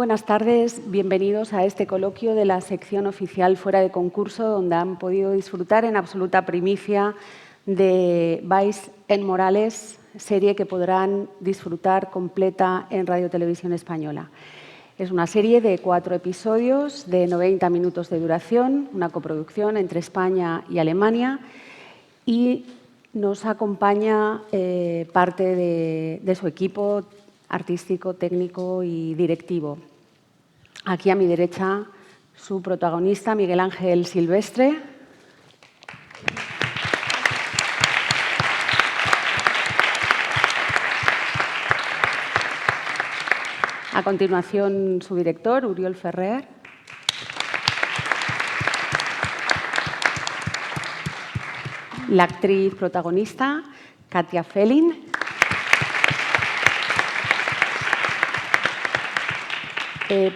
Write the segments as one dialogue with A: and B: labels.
A: buenas tardes, bienvenidos a este coloquio de la sección oficial Fuera de Concurso, donde han podido disfrutar en absoluta primicia de Valls en Morales, serie que podrán disfrutar completa en Radio Televisión Española. Es una serie de 4 episodios de 90 minutos de duración, una coproducción entre España y Alemania, y nos acompaña parte de su equipo artístico, técnico y directivo. Aquí a mi derecha, su protagonista, Miguel Ángel Silvestre. A continuación, su director, Uriol Ferrer. La actriz protagonista, Katia Felin.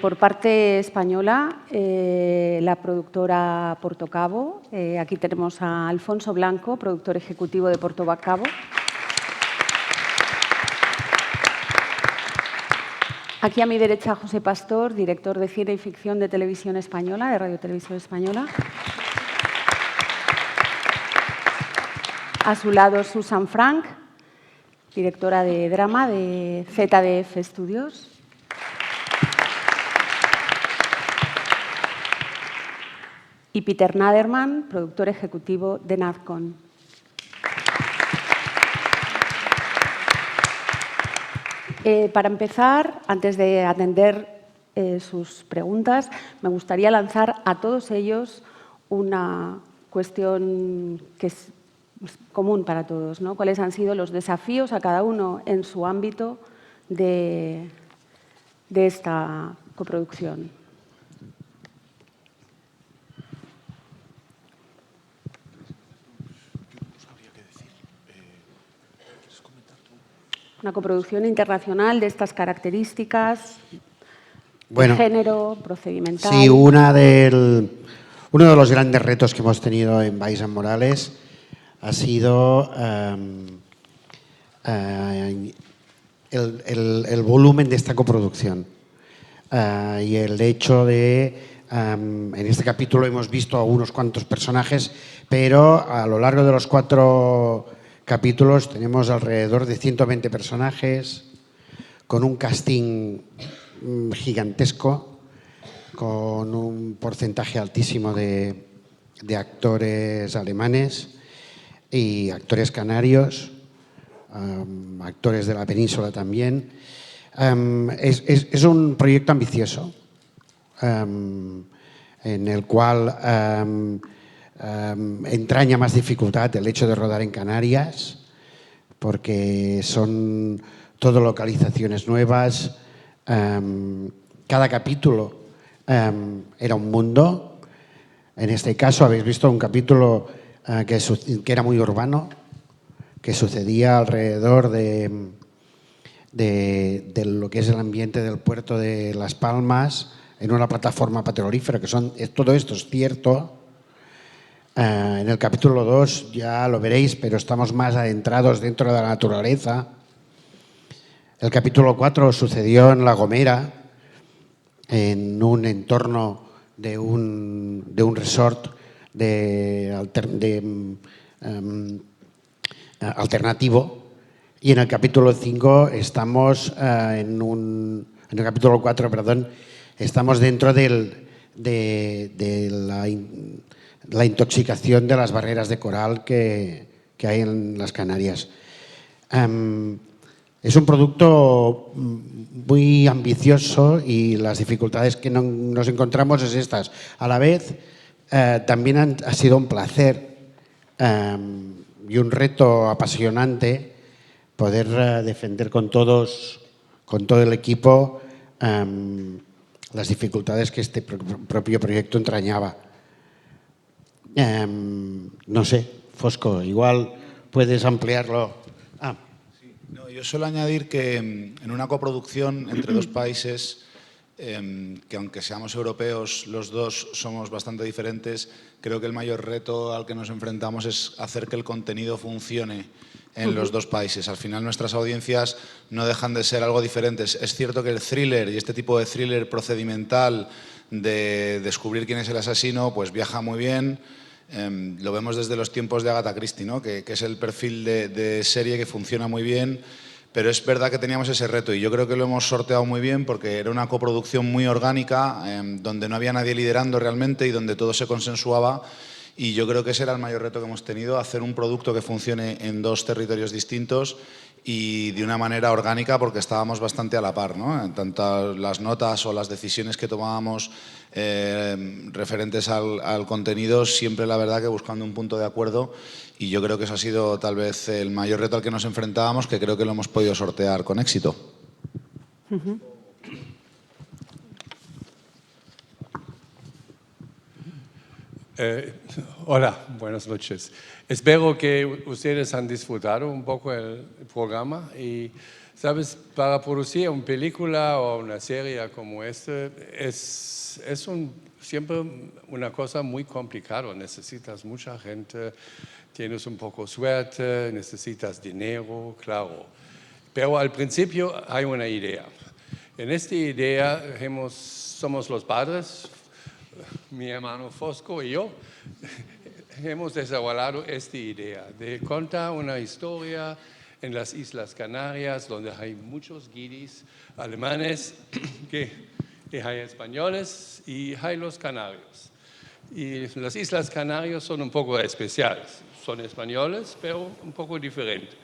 A: Por parte española, la productora Portocabo. Aquí tenemos a Alfonso Blanco, productor ejecutivo de Portocabo. Aquí a mi derecha, José Pastor, director de cine y ficción de Televisión Española, de Radio Televisión Española. A su lado, Susan Frank, directora de drama de ZDF Studios. Y Peter Naderman, productor ejecutivo de Nazcon. Para empezar, antes de atender sus preguntas, me gustaría lanzar a todos ellos una cuestión que es común para todos, ¿no? ¿Cuáles han sido los desafíos a cada uno en su ámbito de esta coproducción? Una coproducción internacional de estas características, de género, procedimental.
B: Sí, uno de los grandes retos que hemos tenido en Valls en Morales ha sido el volumen de esta coproducción y el hecho de, en este capítulo hemos visto a unos cuantos personajes, pero a lo largo de los 4 capítulos tenemos alrededor de 120 personajes, con un casting gigantesco, con un porcentaje altísimo de actores alemanes y actores canarios, actores de la península también. Es un proyecto ambicioso, en el cual entraña más dificultad el hecho de rodar en Canarias, porque son todo localizaciones nuevas. Cada capítulo era un mundo. En este caso habéis visto un capítulo que era muy urbano, que sucedía alrededor de lo que es el ambiente del puerto de Las Palmas, en una plataforma petrolífera, todo esto es cierto. En el capítulo 2 ya lo veréis, pero estamos más adentrados dentro de la naturaleza. El capítulo 4 sucedió en La Gomera, en un entorno de un resort alternativo. Y en el capítulo 5 estamos en el capítulo 4, perdón, estamos dentro de la intoxicación de las barreras de coral que hay en las Canarias. Es un producto muy ambicioso y las dificultades que nos encontramos es estas. A la vez, también ha sido un placer y un reto apasionante poder defender con todo el equipo las dificultades que este propio proyecto entrañaba. No sé, Fosco, igual puedes ampliarlo.
C: Sí, no, yo suelo añadir que en una coproducción entre 2 países, que aunque seamos europeos, los dos somos bastante diferentes, creo que el mayor reto al que nos enfrentamos es hacer que el contenido funcione en los dos países. Al final nuestras audiencias no dejan de ser algo diferentes. Es cierto que el thriller y este tipo de thriller procedimental de descubrir quién es el asesino, pues viaja muy bien. Lo vemos desde los tiempos de Agatha Christie, ¿no? que es el perfil de serie que funciona muy bien, pero es verdad que teníamos ese reto y yo creo que lo hemos sorteado muy bien porque era una coproducción muy orgánica, donde no había nadie liderando realmente y donde todo se consensuaba. Y yo creo que ese era el mayor reto que hemos tenido, hacer un producto que funcione en dos territorios distintos y de una manera orgánica porque estábamos bastante a la par, ¿no? Tanto las notas o las decisiones que tomábamos referentes al contenido, siempre la verdad que buscando un punto de acuerdo, y yo creo que eso ha sido tal vez el mayor reto al que nos enfrentábamos, que creo que lo hemos podido sortear con éxito.
D: Hola, buenas noches. Espero que ustedes han disfrutado un poco el programa y, sabes, para producir una película o una serie como esta es siempre una cosa muy complicada. Necesitas mucha gente, tienes un poco de suerte, necesitas dinero, claro. Pero al principio hay una idea. En esta idea somos los padres, mi hermano Fosco y yo, hemos desarrollado esta idea de contar una historia en las Islas Canarias, donde hay muchos guiris alemanes, que hay españoles y hay los canarios. Y las Islas Canarias son un poco especiales, son españoles, pero un poco diferentes.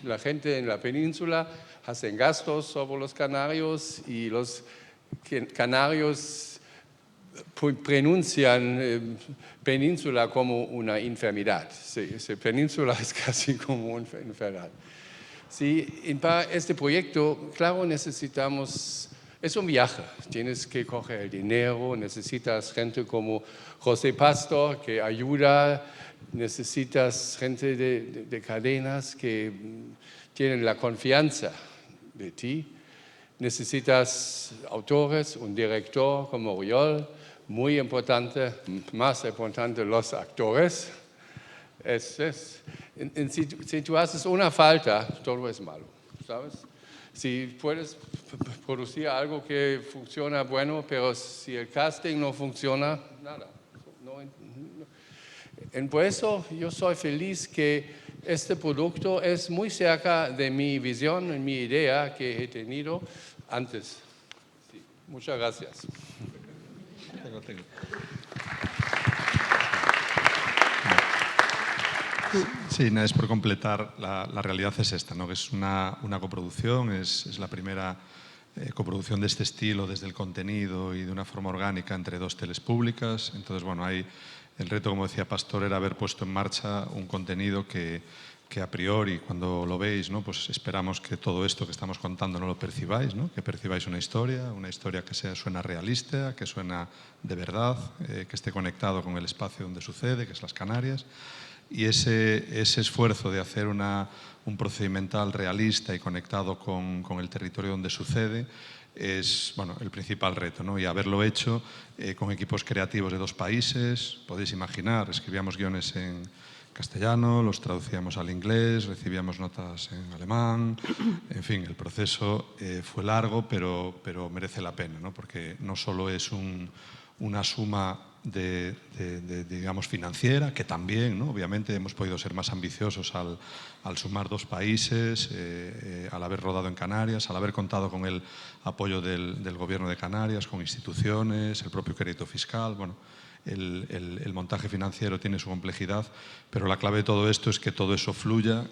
D: La gente en la península hace gastos sobre los canarios y los canarios pronuncian península como una enfermedad. Sí, península es casi como una enfermedad. Sí, para este proyecto, claro, necesitamos, es un viaje, tienes que coger el dinero, necesitas gente como José Pastor que ayuda, necesitas gente de cadenas que tienen la confianza de ti, necesitas autores, un director como Oriol, muy importante, más importante los actores. Si tú haces una falta, todo es malo, ¿sabes? Si puedes producir algo que funciona bueno, pero si el casting no funciona, nada. Por eso yo soy feliz que este producto es muy cerca de mi visión, mi idea que he tenido antes. Sí, muchas gracias.
E: Sí, nada, es por completar, la realidad es esta, ¿no? Que es una coproducción, es la primera coproducción de este estilo desde el contenido y de una forma orgánica entre dos teles públicas. Entonces, bueno, el reto, como decía Pastor, era haber puesto en marcha un contenido que a priori, cuando lo veis, ¿no? Pues esperamos que todo esto que estamos contando no lo percibáis, ¿no? Que percibáis una historia que suena realista, que suena de verdad, que esté conectado con el espacio donde sucede, que es las Canarias. Y ese esfuerzo de hacer un procedimental realista y conectado con el territorio donde sucede es, bueno, el principal reto, ¿no? Y haberlo hecho con equipos creativos de dos países, podéis imaginar, escribíamos guiones en castellano, los traducíamos al inglés, recibíamos notas en alemán, en fin, el proceso fue largo, pero merece la pena, ¿no? Porque no solo es una suma digamos, financiera, que también, ¿no? Obviamente hemos podido ser más ambiciosos al sumar dos países, al haber rodado en Canarias, al haber contado con el apoyo del Gobierno de Canarias, con instituciones, el propio crédito fiscal. Bueno, el montaje financiero tiene su complejidad, pero la clave de todo esto es que todo eso fluya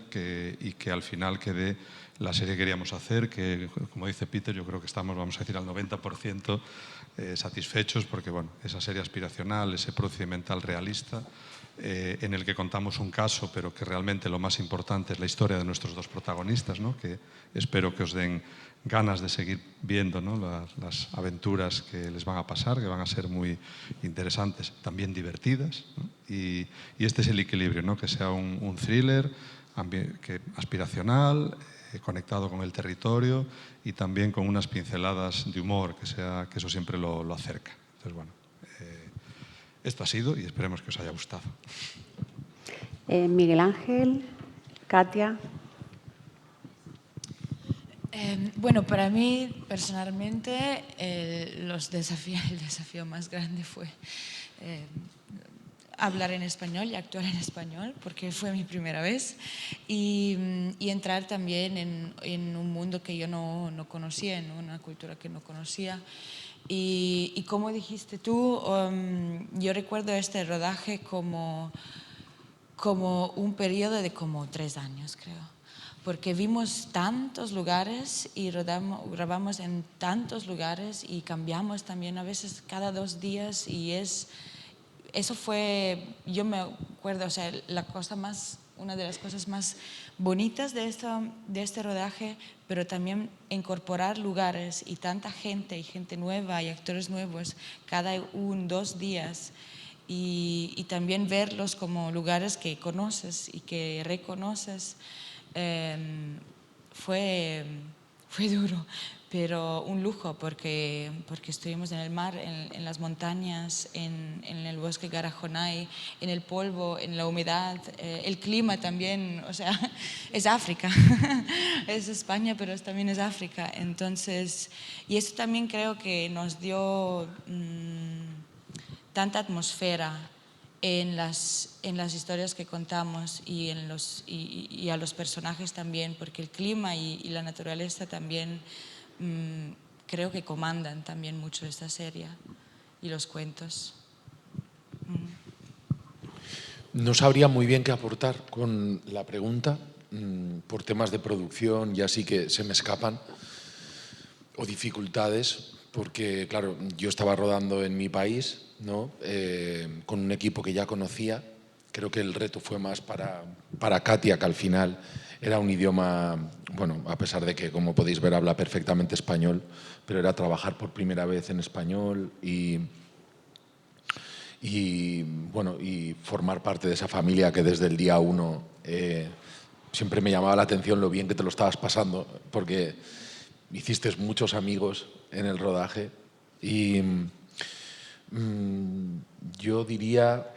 E: y que al final quede la serie que queríamos hacer, que, como dice Peter, yo creo que estamos, vamos a decir, al 90% satisfechos, porque bueno, esa serie aspiracional, ese procedimental realista, en el que contamos un caso, pero que realmente lo más importante es la historia de nuestros dos protagonistas, ¿no? Que espero que os den ganas de seguir viendo, ¿no? las aventuras que les van a pasar, que van a ser muy interesantes, también divertidas, ¿no? Y este es el equilibrio, ¿no? Que sea un thriller aspiracional, conectado con el territorio y también con unas pinceladas de humor, que eso siempre lo acerca. Entonces, bueno, esto ha sido y esperemos que os haya gustado.
A: Miguel Ángel, Katia.
F: Bueno, para mí personalmente el desafío más grande fue hablar en español y actuar en español, porque fue mi primera vez, y entrar también en un mundo que yo no conocía, en una cultura que no conocía. Y como dijiste tú, yo recuerdo este rodaje como un periodo de como 3 años, creo. Porque vimos tantos lugares y grabamos en tantos lugares y cambiamos también a veces cada 2 días y eso fue, yo me acuerdo, o sea, una de las cosas más bonitas de este rodaje, pero también incorporar lugares y tanta gente y gente nueva y actores nuevos cada 2 días y también verlos como lugares que conoces y que reconoces. Fue duro, pero un lujo porque estuvimos en el mar, en las montañas, en el bosque Garajonay, en el polvo, en la humedad, el clima también, o sea, es África, es España, pero también es África. Entonces, y eso también creo que nos dio tanta atmósfera en las historias que contamos y a los personajes también, porque el clima y la naturaleza también creo que comandan también mucho esta serie y los cuentos.
G: No sabría muy bien qué aportar con la pregunta, por temas de producción y así que se me escapan, o dificultades, porque claro, yo estaba rodando en mi país, ¿no? Con un equipo que ya conocía. Creo que el reto fue más para Katia, que al final era un idioma, bueno, a pesar de que, como podéis ver, habla perfectamente español, pero era trabajar por primera vez en español y bueno, y formar parte de esa familia que desde el día 1 siempre me llamaba la atención lo bien que te lo estabas pasando, porque hiciste muchos amigos en el rodaje y yo diría,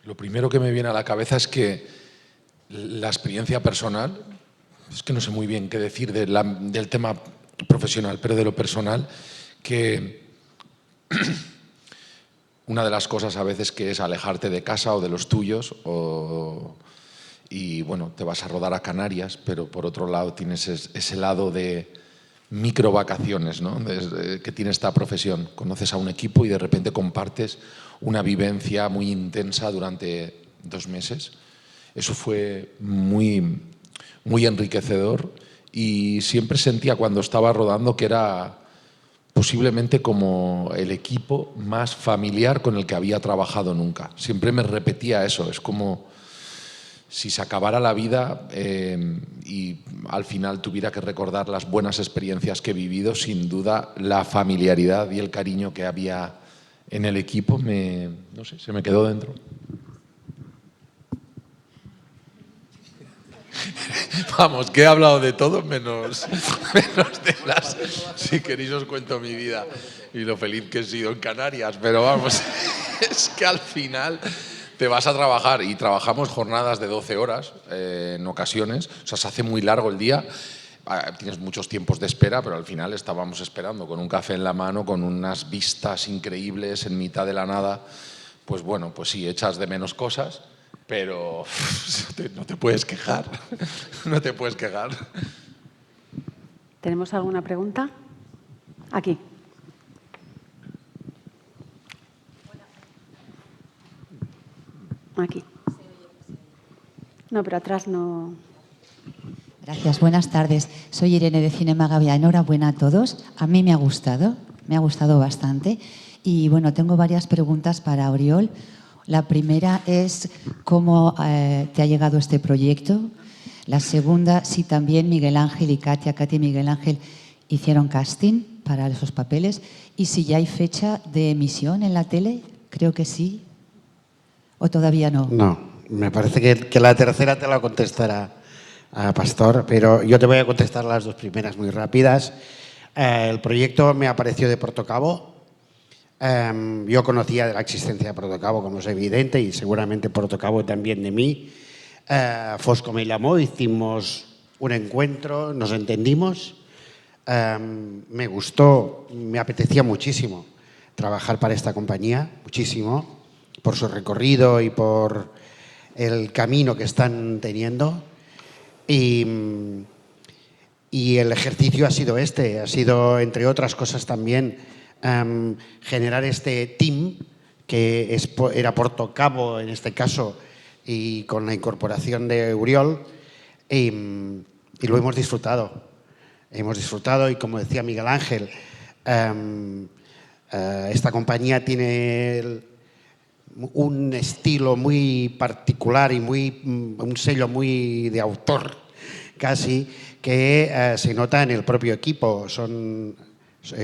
G: lo primero que me viene a la cabeza es que la experiencia personal, es que no sé muy bien qué decir del tema profesional, pero de lo personal, que una de las cosas a veces que es alejarte de casa o de los tuyos y bueno, te vas a rodar a Canarias, pero por otro lado tienes ese lado de micro vacaciones, ¿no? Que tiene esta profesión. Conoces a un equipo y de repente compartes una vivencia muy intensa durante 2 meses. Eso fue muy, muy enriquecedor y siempre sentía cuando estaba rodando que era posiblemente como el equipo más familiar con el que había trabajado nunca. Siempre me repetía eso, es como si se acabara la vida y al final tuviera que recordar las buenas experiencias que he vivido, sin duda la familiaridad y el cariño que había en el equipo, no sé, se me quedó dentro. Vamos, que he hablado de todo menos de las... Si queréis os cuento mi vida y lo feliz que he sido en Canarias, pero vamos, es que al final te vas a trabajar y trabajamos jornadas de 12 horas en ocasiones, o sea, se hace muy largo el día, tienes muchos tiempos de espera, pero al final estábamos esperando con un café en la mano, con unas vistas increíbles en mitad de la nada, pues bueno, pues sí, echas de menos cosas, pero no te puedes quejar, no te puedes quejar.
A: ¿Tenemos alguna pregunta? Aquí. Aquí. No, pero atrás no.
H: Gracias, buenas tardes. Soy Irene de Cinema Gavia. Enhorabuena a todos. A mí me ha gustado bastante. Y bueno, tengo varias preguntas para Oriol. La primera es cómo te ha llegado este proyecto. La segunda, si también Miguel Ángel y Katia y Miguel Ángel hicieron casting para esos papeles. Y si ya hay fecha de emisión en la tele, creo que sí. ¿O todavía no?
B: No, me parece que la tercera te la contestará Pastor, pero yo te voy a contestar las 2 primeras muy rápidas. El proyecto me apareció de Portocabo. Yo conocía de la existencia de Protocabo, como es evidente, y seguramente Protocabo también de mí. Fosco me llamó, hicimos un encuentro, nos entendimos. Me gustó, me apetecía muchísimo trabajar para esta compañía, muchísimo, por su recorrido y por el camino que están teniendo. Y el ejercicio ha sido entre otras cosas también, generar este team que era Protocabo en este caso, y con la incorporación de Oriol, y lo hemos disfrutado. Hemos disfrutado y, como decía Miguel Ángel, esta compañía tiene un estilo muy particular y un sello muy de autor, casi, que se nota en el propio equipo. Es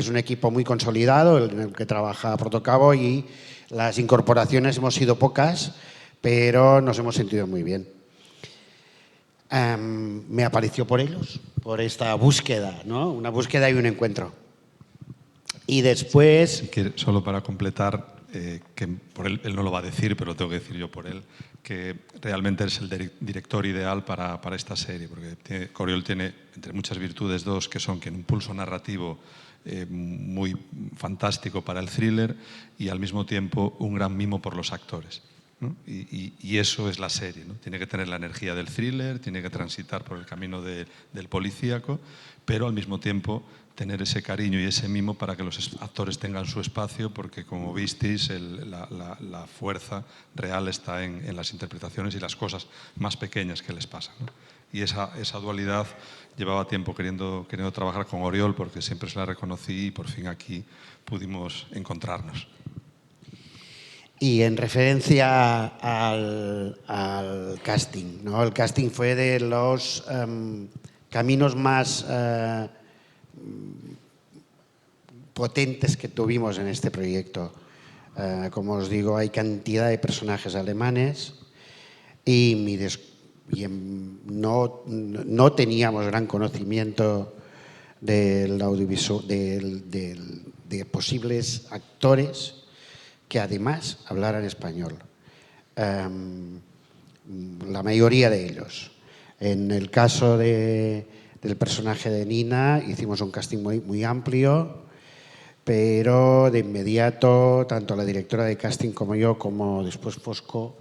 B: un equipo muy consolidado en el que trabaja Protocabo, y las incorporaciones hemos sido pocas, pero nos hemos sentido muy bien. Me apareció por ellos, por esta búsqueda, ¿no? Una búsqueda y un encuentro. Y después...
E: Solo para completar, que por él no lo va a decir, pero lo tengo que decir yo por él, que realmente es el director ideal para esta serie, porque Oriol tiene, entre muchas virtudes, dos, que son que un pulso narrativo muy fantástico para el thriller y al mismo tiempo un gran mimo por los actores, ¿no? Y eso es la serie, ¿no? Tiene que tener la energía del thriller, tiene que transitar por el camino del policíaco, pero al mismo tiempo tener ese cariño y ese mimo para que los actores tengan su espacio, porque, como visteis, la fuerza real está en las interpretaciones y las cosas más pequeñas que les pasan, ¿no? Y esa dualidad llevaba tiempo queriendo trabajar con Oriol, porque siempre se la reconocí y por fin aquí pudimos encontrarnos.
B: Y en referencia al casting, ¿no? El casting fue de los caminos más potentes que tuvimos en este proyecto. Como os digo, hay cantidad de personajes alemanes y no teníamos gran conocimiento del audiovisual, de posibles actores que además hablaran español. La mayoría de ellos. En el caso del personaje de Nina hicimos un casting muy amplio, pero de inmediato tanto la directora de casting como yo, como después Fosco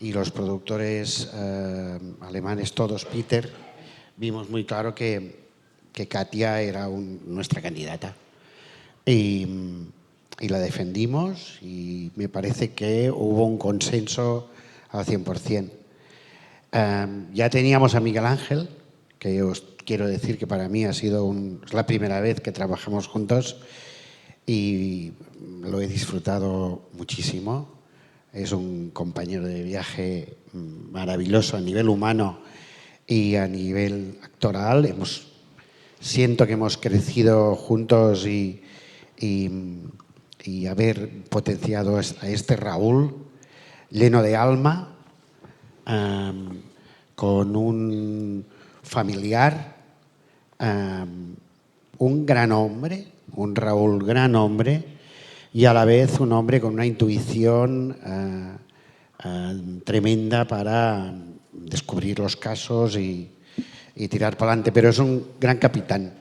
B: y los productores alemanes, todos, Peter, vimos muy claro que Katia era nuestra candidata. Y la defendimos, y me parece que hubo un consenso al 100%. Ya teníamos a Miguel Ángel, que os quiero decir que para mí es la primera vez que trabajamos juntos y lo he disfrutado muchísimo. Es un compañero de viaje maravilloso a nivel humano y a nivel actoral. Siento que hemos crecido juntos y haber potenciado a este Raúl lleno de alma, con un familiar, un gran hombre, un Raúl gran hombre, y a la vez un hombre con una intuición tremenda para descubrir los casos y tirar para adelante, pero es un gran capitán.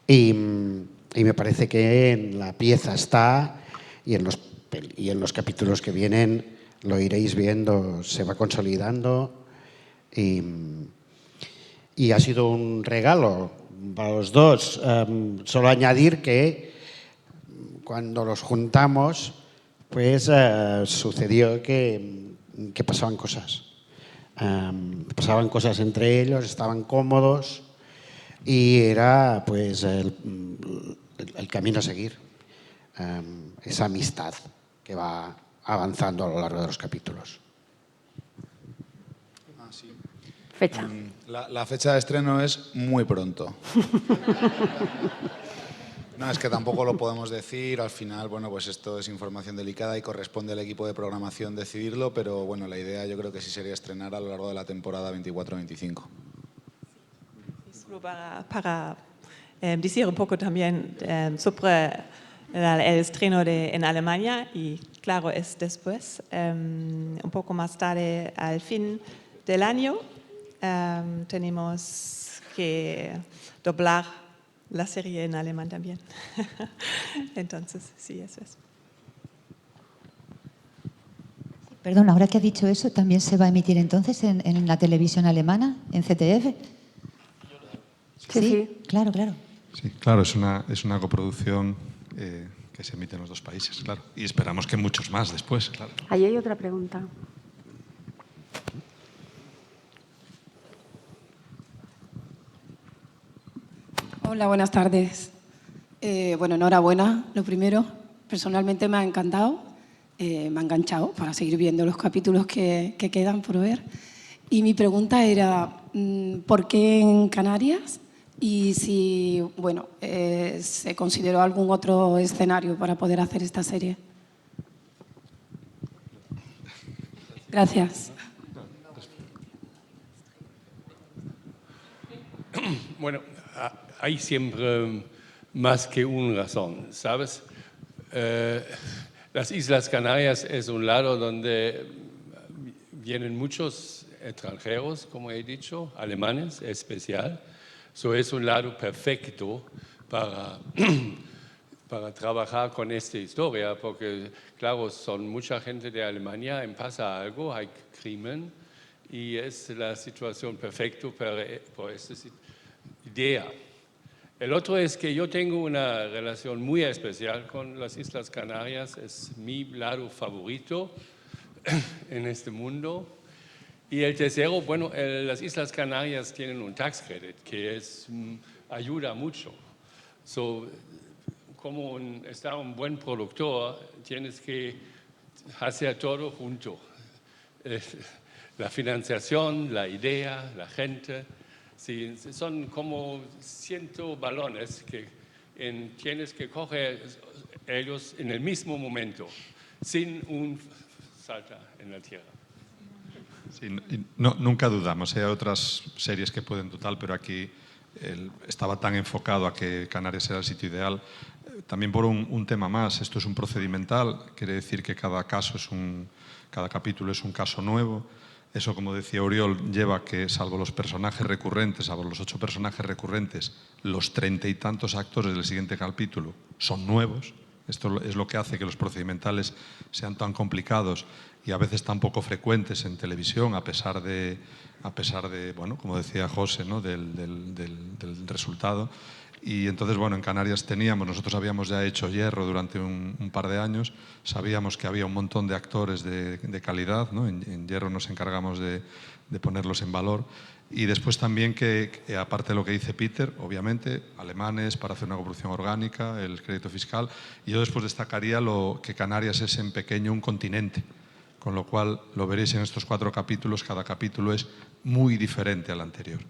B: Y me parece que en la pieza está, y en los capítulos que vienen lo iréis viendo, se va consolidando, y ha sido un regalo para los dos. Solo añadir que cuando los juntamos, pues sucedió que pasaban cosas. Pasaban cosas entre ellos, estaban cómodos, y era pues el camino a seguir, esa amistad que va avanzando a lo largo de los capítulos.
C: Sí.
A: Fecha.
C: La fecha de estreno es muy pronto. No, es que tampoco lo podemos decir. Al final, bueno, pues esto es información delicada y corresponde al equipo de programación decidirlo, pero bueno, la idea yo creo que sí sería estrenar a lo largo de la temporada 24-25.
I: Para decir un poco también sobre el estreno en Alemania y claro, es después, un poco más tarde, al fin del año, tenemos que doblar la serie en alemán también. Entonces, sí, eso es.
H: Perdón, ahora que ha dicho eso, ¿también se va a emitir entonces en la televisión alemana, en ZDF?
A: Sí.
H: Claro, claro.
E: Sí, claro, es una coproducción que se emite en los dos países, claro. Y esperamos que muchos más después, claro.
A: Ahí hay otra pregunta.
J: Hola, buenas tardes. Bueno, enhorabuena, lo primero. Personalmente me ha encantado, me ha enganchado para seguir viendo los capítulos que quedan por ver. Y mi pregunta era, ¿por qué en Canarias? Y si, bueno, se consideró algún otro escenario para poder hacer esta serie. Gracias.
D: Bueno, hay siempre más que una razón, ¿sabes? Las Islas Canarias es un lado donde vienen muchos extranjeros, como he dicho, alemanes en especial. So es un lado perfecto para trabajar con esta historia, porque, claro, son mucha gente de Alemania, pasa algo, hay crimen, y es la situación perfecta por esta idea. El otro es que yo tengo una relación muy especial con las Islas Canarias, es mi lado favorito en este mundo. Y el tercero, bueno, las Islas Canarias tienen un tax credit que ayuda mucho. Como está un buen productor, tienes que hacer todo junto. La financiación, la idea, la gente. Sí, son como 100 balones que tienes que coger ellos en el mismo momento, sin un salto en la tierra.
E: Sí, nunca dudamos. Hay otras series que pueden total, pero aquí estaba tan enfocado a que Canarias era el sitio ideal. También por un tema más, esto es un procedimental, quiere decir que cada capítulo es un caso nuevo. Eso, como decía Oriol, lleva a que, salvo los personajes recurrentes, salvo los 8 personajes recurrentes, los 30 y tantos actores del siguiente capítulo son nuevos. Esto es lo que hace que los procedimentales sean tan complicados y a veces tan poco frecuentes en televisión, a pesar de bueno, como decía José, ¿no? del resultado. Y entonces, bueno, en Canarias nosotros habíamos ya hecho Hierro durante un par de años, sabíamos que había un montón de actores de calidad, ¿no? En Hierro nos encargamos de ponerlos en valor. Y después también que, aparte de lo que dice Peter, obviamente, alemanes para hacer una coproducción orgánica, el crédito fiscal, y yo después destacaría que Canarias es en pequeño un continente, con lo cual lo veréis en estos 4 capítulos, cada capítulo es muy diferente al anterior.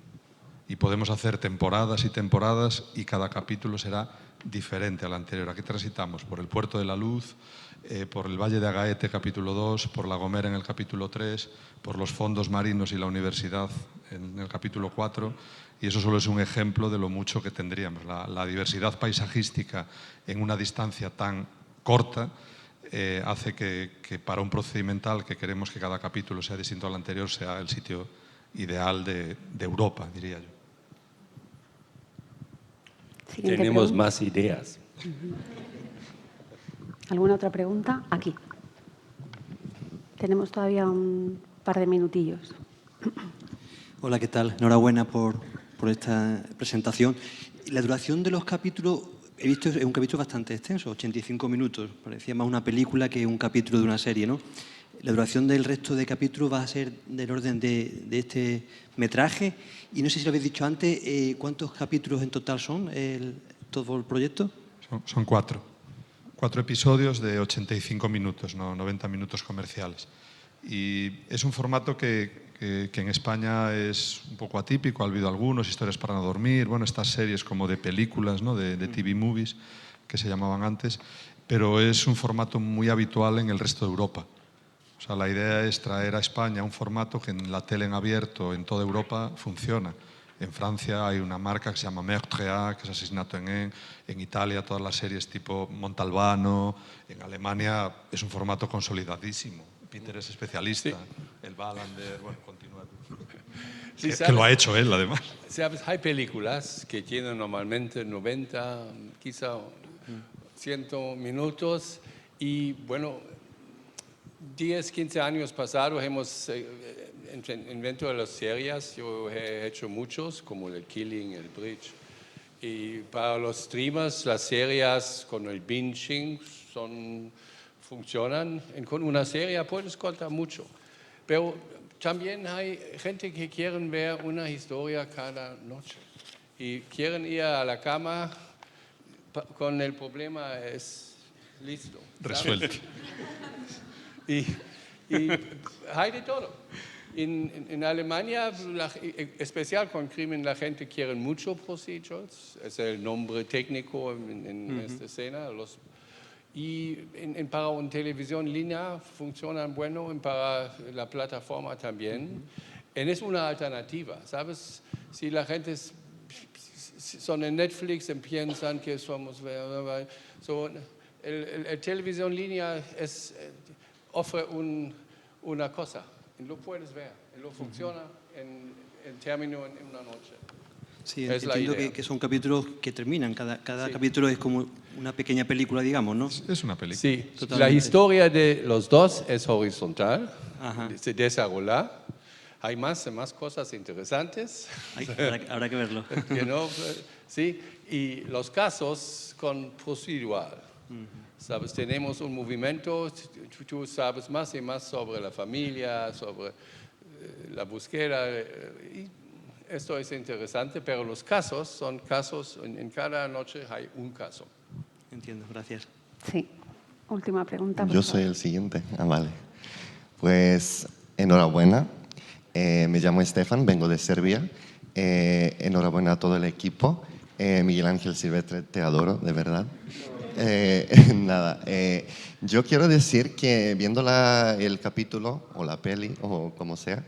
E: Y podemos hacer temporadas y temporadas y cada capítulo será diferente al anterior. Aquí transitamos por el Puerto de la Luz, por el Valle de Agaete, capítulo 2, por La Gomera en el capítulo 3, por los fondos marinos y la universidad en el capítulo 4, y eso solo es un ejemplo de lo mucho que tendríamos. La diversidad paisajística en una distancia tan corta hace que para un procedimental que queremos que cada capítulo sea distinto al anterior sea el sitio ideal de Europa, diría yo.
K: Tenemos más ideas.
A: ¿Alguna otra pregunta? Aquí. Tenemos todavía un par de minutillos.
L: Hola, ¿qué tal? Enhorabuena por esta presentación. La duración de los capítulos, he visto, es un capítulo bastante extenso, 85 minutos. Parecía más una película que un capítulo de una serie, ¿no? La duración del resto de capítulos va a ser del orden de este metraje. Y no sé si lo habéis dicho antes, ¿cuántos capítulos en total son todo el proyecto?
E: Son 4. 4 episodios de 85 minutos, no 90 minutos comerciales. Y es un formato que en España es un poco atípico, ha habido algunos, historias para no dormir, bueno, estas series como de películas, ¿no? de TV movies, que se llamaban antes, pero es un formato muy habitual en el resto de Europa. O sea, la idea es traer a España un formato que en la tele en abierto en toda Europa funciona. En Francia hay una marca que se llama Meurtre, que es Asesinato en N. En Italia todas las series tipo Montalbano. En Alemania es un formato consolidadísimo. Peter es especialista. El Wallander, bueno, continúa.
D: Sí,
E: que lo ha hecho él, además.
D: ¿Sabes? Hay películas que tienen normalmente 90, quizá 100 minutos y, bueno, 10, 15 años pasados hemos inventado las series. Yo he hecho muchos, como el Killing, el Bridge. Y para los streamers, las series con el binging funcionan. Con una serie puedes contar mucho. Pero también hay gente que quieren ver una historia cada noche y quieren ir a la cama con el problema es listo.
E: Resuelto.
D: Y hay de todo. En Alemania, especial con crimen, la gente quiere mucho procedures, es el nombre técnico en esta escena. Y para una televisión lineal funcionan bueno, para la plataforma también. Es una alternativa, ¿sabes? Si la gente son en Netflix y piensan que somos... el televisión lineal ofre una cosa, y lo puedes ver, y lo funciona en término en una noche.
L: Sí, entiendo que son capítulos que terminan, cada capítulo es como una pequeña película, digamos, ¿no?
E: Es una película.
D: Sí,
L: totalmente.
D: La historia de los dos es horizontal,
L: Ajá.
D: se desarrolla, hay más cosas interesantes.
L: Habrá que verlo.
D: Sí, y los casos con procedural. ¿Sabes? Tenemos un movimiento, tú sabes más y más sobre la familia, sobre la búsqueda. Y esto es interesante, pero los casos son casos, en cada noche hay un caso.
L: Entiendo, gracias.
A: Sí, última pregunta.
M: Yo soy el siguiente. Vale. Pues enhorabuena. Me llamo Estefan, vengo de Serbia. Enhorabuena a todo el equipo. Miguel Ángel Silvestre, te adoro, de verdad. Nada, yo quiero decir que viendo el capítulo o la peli o como sea,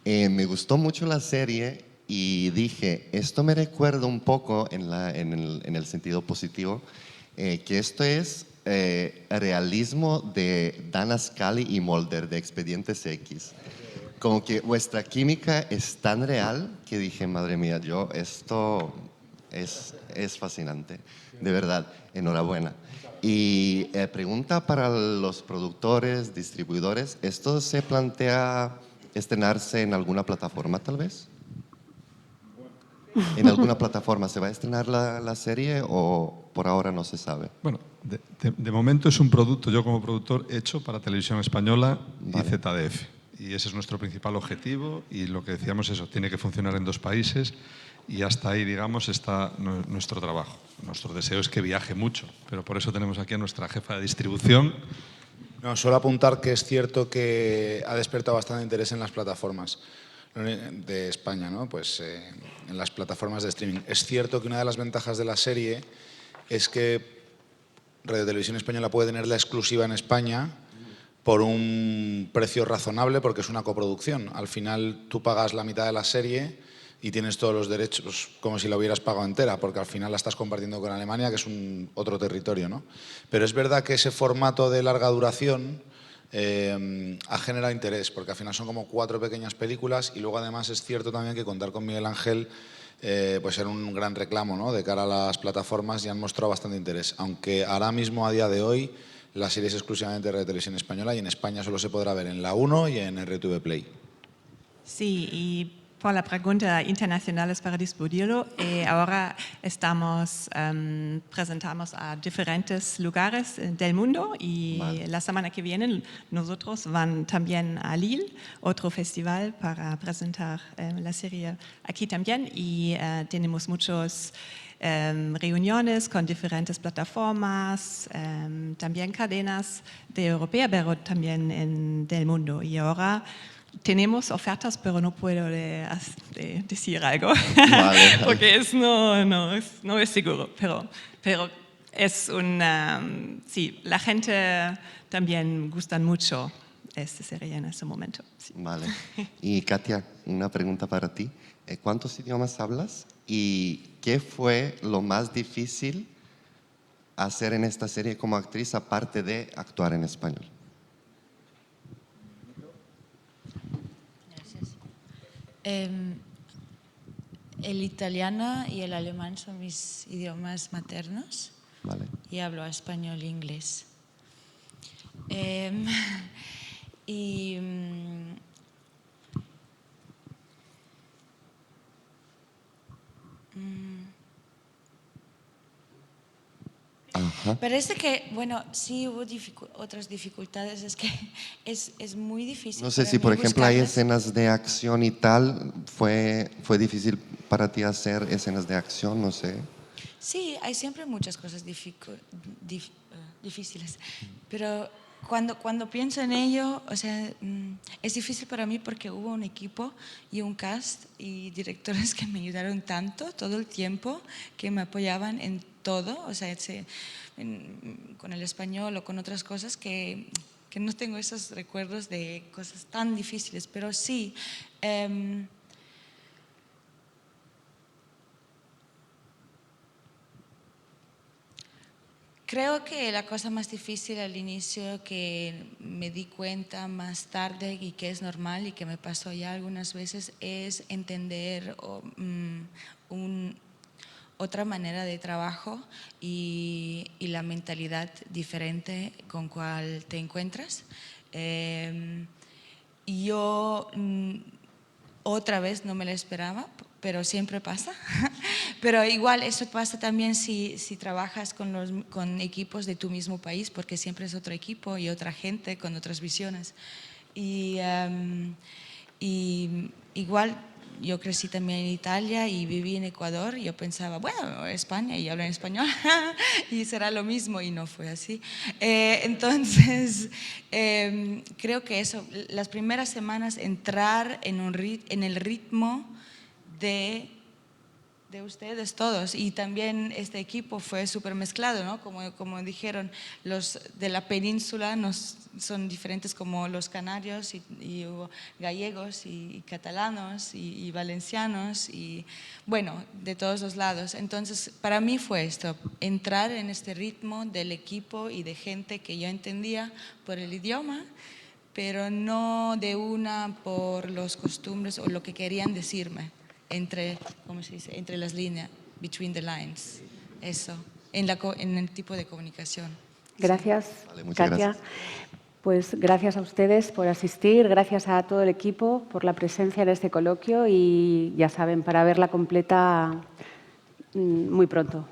M: me gustó mucho la serie y dije, esto me recuerda un poco en el sentido positivo, que esto es realismo de Dana Scully y Mulder de Expedientes X. Como que vuestra química es tan real que dije, madre mía, esto es fascinante. De verdad, enhorabuena. Y pregunta para los productores, distribuidores, ¿esto se plantea estrenarse en alguna plataforma tal vez? ¿En alguna plataforma se va a estrenar la serie o por ahora no se sabe?
E: Bueno, de momento es un producto, yo como productor, hecho para Televisión Española y ZDF. Y ese es nuestro principal objetivo y lo que decíamos es eso, tiene que funcionar en 2 países y hasta ahí, digamos, está nuestro trabajo. Nuestro deseo es que viaje mucho, pero por eso tenemos aquí a nuestra jefa de distribución.
C: No, solo apuntar que es cierto que ha despertado bastante interés en las plataformas de España, ¿no? Pues en las plataformas de streaming. Es cierto que una de las ventajas de la serie es que Radio Televisión Española puede tener la exclusiva en España por un precio razonable porque es una coproducción. Al final tú pagas la mitad de la serie y tienes todos los derechos como si la hubieras pagado entera, porque al final la estás compartiendo con Alemania, que es otro territorio, ¿no? Pero es verdad que ese formato de larga duración ha generado interés, porque al final son como 4 pequeñas películas y luego además es cierto también que contar con Miguel Ángel pues era un gran reclamo, ¿no? De cara a las plataformas y han mostrado bastante interés, aunque ahora mismo, a día de hoy, la serie es exclusivamente de Televisión Española y en España solo se podrá ver en La 1 y en RTV Play.
I: Sí, y por la pregunta internacionales para distribuirlo, ahora presentamos a diferentes lugares del mundo y la semana que viene nosotros van también a Lille, otro festival para presentar la serie aquí también y tenemos muchos reuniones con diferentes plataformas, también cadenas de Europea, pero también del mundo. Y ahora tenemos ofertas, pero no puedo decir algo,
M: Vale.
I: porque no es seguro. Pero es sí, la gente también gusta mucho esta serie en ese momento. Sí.
M: Vale. Y Katia, una pregunta para ti. ¿Cuántos idiomas hablas? ¿Y qué fue lo más difícil hacer en esta serie como actriz, aparte de actuar en español?
F: Gracias. El italiano y el alemán son mis idiomas maternos.
M: Vale.
F: Y hablo español e inglés. Y parece que, bueno, sí hubo otras dificultades, es que es muy difícil.
M: No sé si, por ejemplo, hay escenas de acción y tal. ¿Fue difícil para ti hacer escenas de acción? No sé.
F: Sí, hay siempre muchas cosas difíciles, pero cuando pienso en ello, o sea, es difícil para mí porque hubo un equipo y un cast y directores que me ayudaron tanto todo el tiempo, que me apoyaban en todo, o sea, con el español o con otras cosas que no tengo esos recuerdos de cosas tan difíciles, pero sí. Creo que la cosa más difícil al inicio, que me di cuenta más tarde y que es normal y que me pasó ya algunas veces, es entender otra manera de trabajo y la mentalidad diferente con cual te encuentras. Yo otra vez no me lo esperaba, pero siempre pasa. Pero igual eso pasa también si trabajas con equipos de tu mismo país, porque siempre es otro equipo y otra gente con otras visiones. Y igual yo crecí también en Italia y viví en Ecuador, y yo pensaba, bueno, España y hablo en español y será lo mismo, y no fue así. Entonces, creo que eso, las primeras semanas, entrar en el ritmo de ustedes todos, y también este equipo fue súper mezclado, ¿no? Como dijeron, los de la península son diferentes, como los canarios y gallegos y catalanos y valencianos, y bueno, de todos los lados. Entonces, para mí fue esto, entrar en este ritmo del equipo y de gente que yo entendía por el idioma, pero no de una por los costumbres o lo que querían decirme. ¿Cómo se dice? Entre las líneas, between the lines, eso, en el tipo de comunicación.
A: Gracias,
M: Sí. Vale, muchas
A: Katia.
M: gracias.
A: Pues gracias a ustedes por asistir, gracias a todo el equipo por la presencia en este coloquio, y ya saben, para verla completa muy pronto.